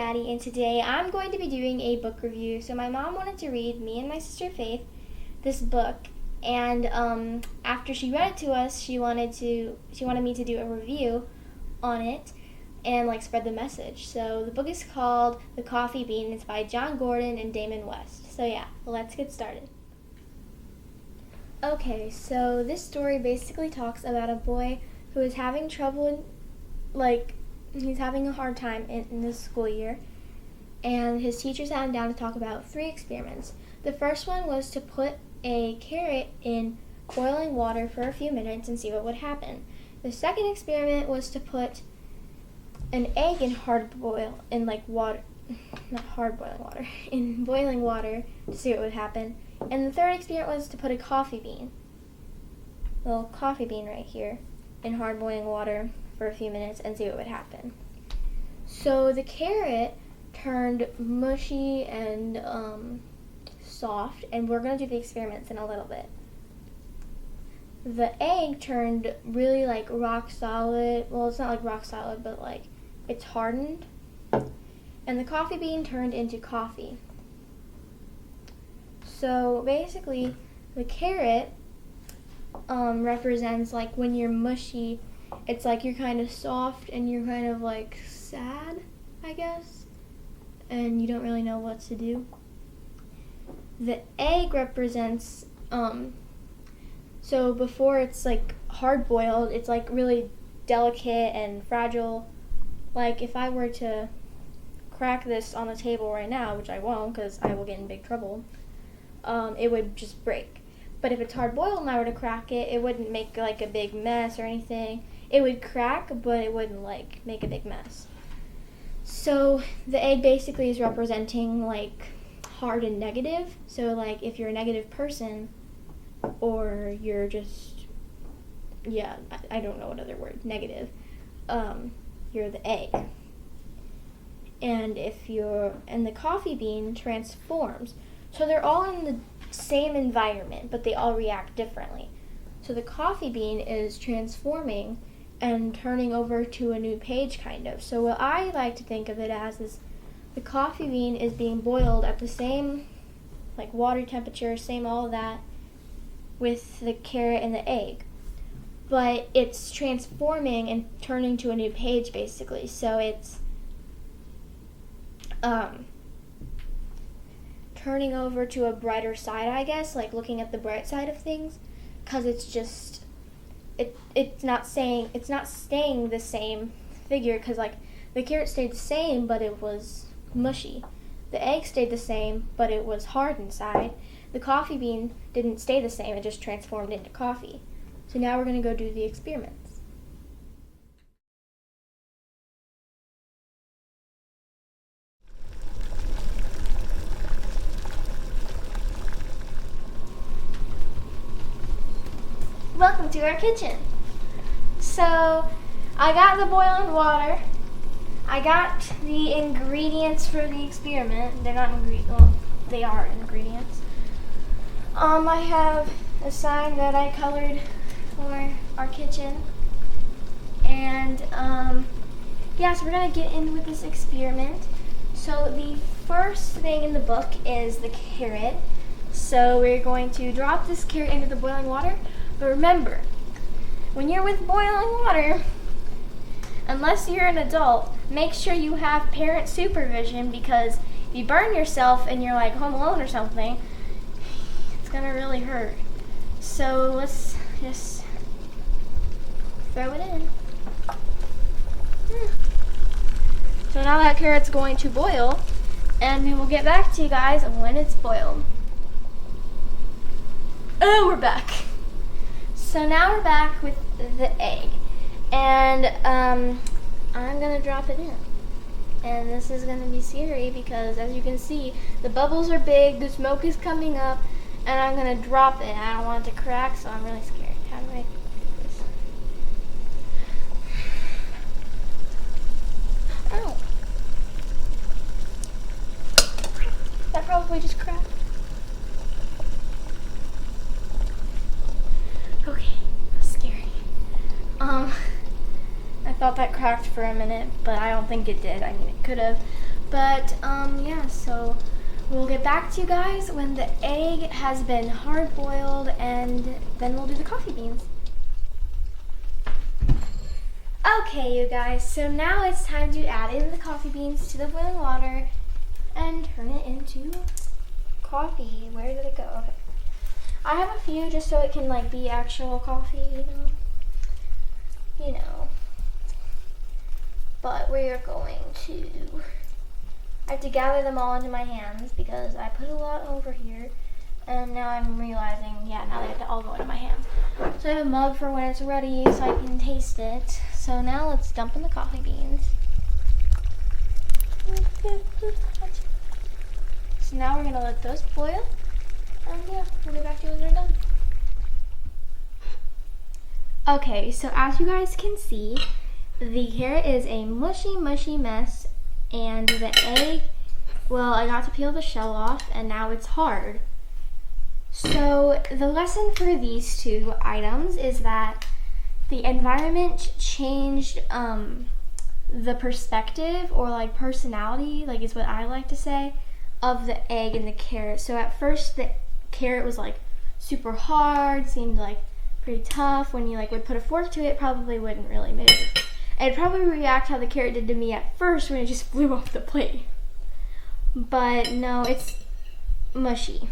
Addie, and today I'm going to be doing a book review. So my mom wanted to read me and my sister Faith this book, and after she read it to us, she wanted me to do a review on it and like spread the message. So the book is called The Coffee Bean. It's by John Gordon and Damon West. So yeah, let's get started. Okay, so this story basically talks about a boy who is having trouble, he's having a hard time in this school year, and his teacher sat him down to talk about 3 experiments. The first one was to put a carrot in boiling water for a few minutes and see what would happen. The second experiment was to put an egg in in boiling water to see what would happen. And the third experiment was to put a little coffee bean right here, in hard boiling water for a few minutes and see what would happen. So the carrot turned mushy and soft, and we're going to do the experiments in a little bit. The egg turned really rock solid. Well, it's not rock solid, but it's hardened. And the coffee bean turned into coffee. So basically, the carrot represents when you're mushy. It's you're kind of soft and you're kind of sad, I guess, and you don't really know what to do. The egg represents, so before it's hard boiled, it's really delicate and fragile. If I were to crack this on the table right now, which I won't because I will get in big trouble, it would just break. But if it's hard boiled and I were to crack it, it wouldn't make a big mess or anything. It would crack, but it wouldn't make a big mess. So the egg basically is representing hard and negative. So if you're a negative person, or you're just, I don't know what other word, negative, you're the egg. And the coffee bean transforms. So they're all in the same environment, but they all react differently. So the coffee bean is transforming and turning over to a new page, kind of. So what I like to think of it as is the coffee bean is being boiled at the same water temperature, same all of that, with the carrot and the egg. But it's transforming and turning to a new page, basically. So it's turning over to a brighter side, I guess, looking at the bright side of things, because it's just it's not staying the same figure, because the carrot stayed the same but it was mushy. The egg stayed the same but it was hard inside. The coffee bean didn't stay the same, it just transformed into coffee. So now we're going to go do the experiments. Welcome to our kitchen. So I got the boiling water. I got the ingredients for the experiment. They're not ingredients. Well, they are ingredients. I have a sign that I colored for our kitchen. And so we're gonna get in with this experiment. So the first thing in the book is the carrot. So we're going to drop this carrot into the boiling water. But remember, when you're with boiling water, unless you're an adult, make sure you have parent supervision, because if you burn yourself and you're home alone or something, it's gonna really hurt. So let's just throw it in. So now that carrot's going to boil, and we will get back to you guys when it's boiled. Oh, we're back. So now we're back with the egg, and I'm gonna drop it in. And this is gonna be scary because, as you can see, the bubbles are big, the smoke is coming up, and I'm gonna drop it. I don't want it to crack, so I'm really scared. How do I do this? Ow! That probably just cracked. Okay, that's scary. I thought that cracked for a minute, but I don't think it did. I mean, it could have. But yeah, so we'll get back to you guys when the egg has been hard boiled, and then we'll do the coffee beans. Okay, you guys, so now it's time to add in the coffee beans to the boiling water and turn it into coffee. Where did it go? Okay. I have a few just so it can like be actual coffee, you know. But we're going to, I have to gather them all into my hands because I put a lot over here, and now I'm realizing, yeah, now they have to all go into my hands. So I have a mug for when it's ready so I can taste it. So now let's dump in the coffee beans. So now we're gonna let those boil, and yeah, we'll get back to you when they're done. Okay, so as you guys can see, the carrot is a mushy mess, and the egg, well, I got to peel the shell off, and now it's hard. So the lesson for these two items is that the environment changed the perspective, or like personality, like is what I like to say, of the egg and the carrot. So at first the carrot was like super hard, seemed like pretty tough. When you like would put a fork to it, it probably wouldn't really move. It'd probably react how the carrot did to me at first when it just flew off the plate. But no, it's mushy.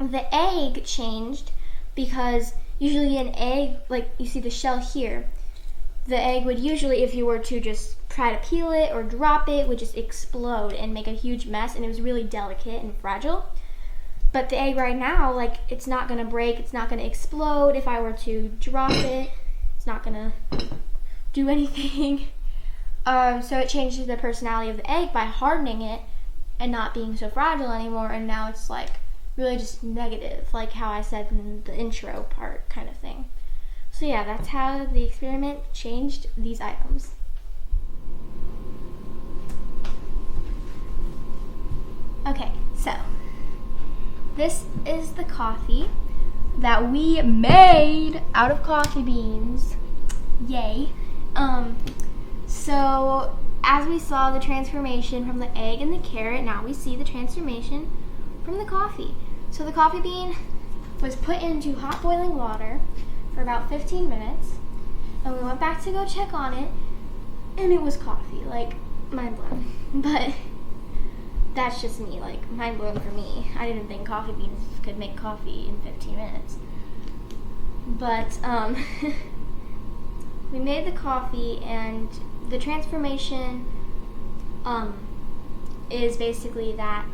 The egg changed because usually an egg, like you see the shell here, the egg would usually, if you were to just try to peel it or drop it, would just explode and make a huge mess, and it was really delicate and fragile. But the egg right now, like, it's not gonna break, it's not gonna explode. If I were to drop it, it's not gonna do anything. So it changes the personality of the egg by hardening it and not being so fragile anymore, and now it's like really just negative, like how I said in the intro part kind of thing. So yeah, that's how the experiment changed these items. Okay, so this is the coffee that we made out of coffee beans. Yay. So as we saw the transformation from the egg and the carrot, now we see the transformation from the coffee. So the coffee bean was put into hot boiling water for about 15 minutes, and we went back to go check on it, and it was coffee. Like, mind blown. But that's just me, like, mind blown for me. I didn't think coffee beans could make coffee in 15 minutes. But we made the coffee, and the transformation is basically that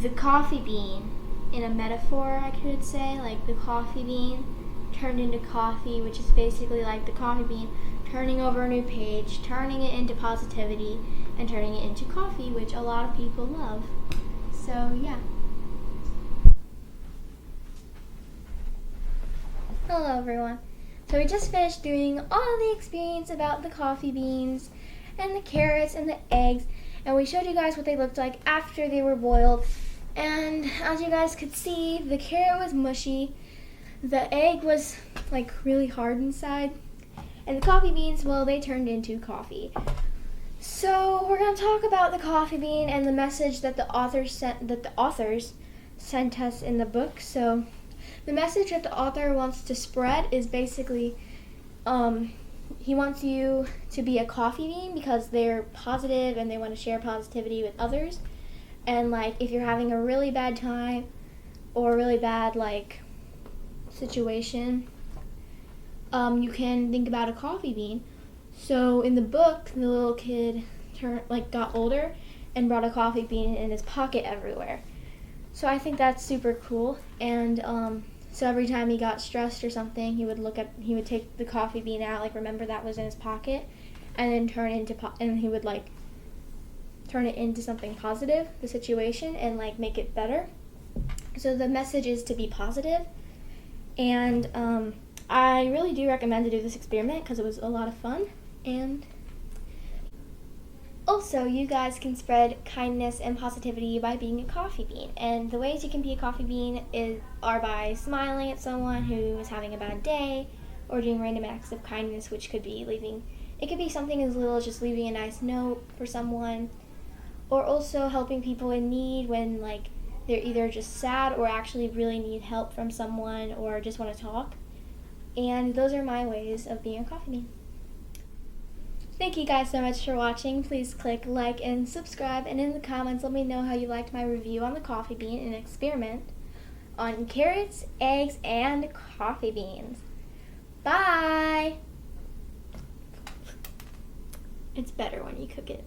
the coffee bean, in a metaphor I could say, like the coffee bean turned into coffee, which is basically like the coffee bean turning over a new page, turning it into positivity, and turning it into coffee, which a lot of people love. So yeah. Hello everyone. So we just finished doing all the experience about the coffee beans and the carrots and the eggs, and we showed you guys what they looked like after they were boiled. And as you guys could see, the carrot was mushy, the egg was like really hard inside, and the coffee beans, well, they turned into coffee. So we're going to talk about the coffee bean and the message that the authors sent us in the book. So the message that the author wants to spread is basically he wants you to be a coffee bean because they're positive and they want to share positivity with others. And like if you're having a really bad time or a really bad like situation, you can think about a coffee bean. So in the book, the little kid got older and brought a coffee bean in his pocket everywhere. So I think that's super cool. And so every time he got stressed or something, he would take the coffee bean out, like remember that was in his pocket, and then he would like turn it into something positive, the situation, and like make it better. So the message is to be positive. And I really do recommend to do this experiment because it was a lot of fun. And also, you guys can spread kindness and positivity by being a coffee bean. And the ways you can be a coffee bean are by smiling at someone who is having a bad day, or doing random acts of kindness, which could be something as little as just leaving a nice note for someone, or also helping people in need when like they're either just sad or actually really need help from someone or just want to talk. And those are my ways of being a coffee bean. Thank you guys so much for watching. Please click like and subscribe, and in the comments let me know how you liked my review on the coffee bean and experiment on carrots, eggs, and coffee beans. Bye! It's better when you cook it.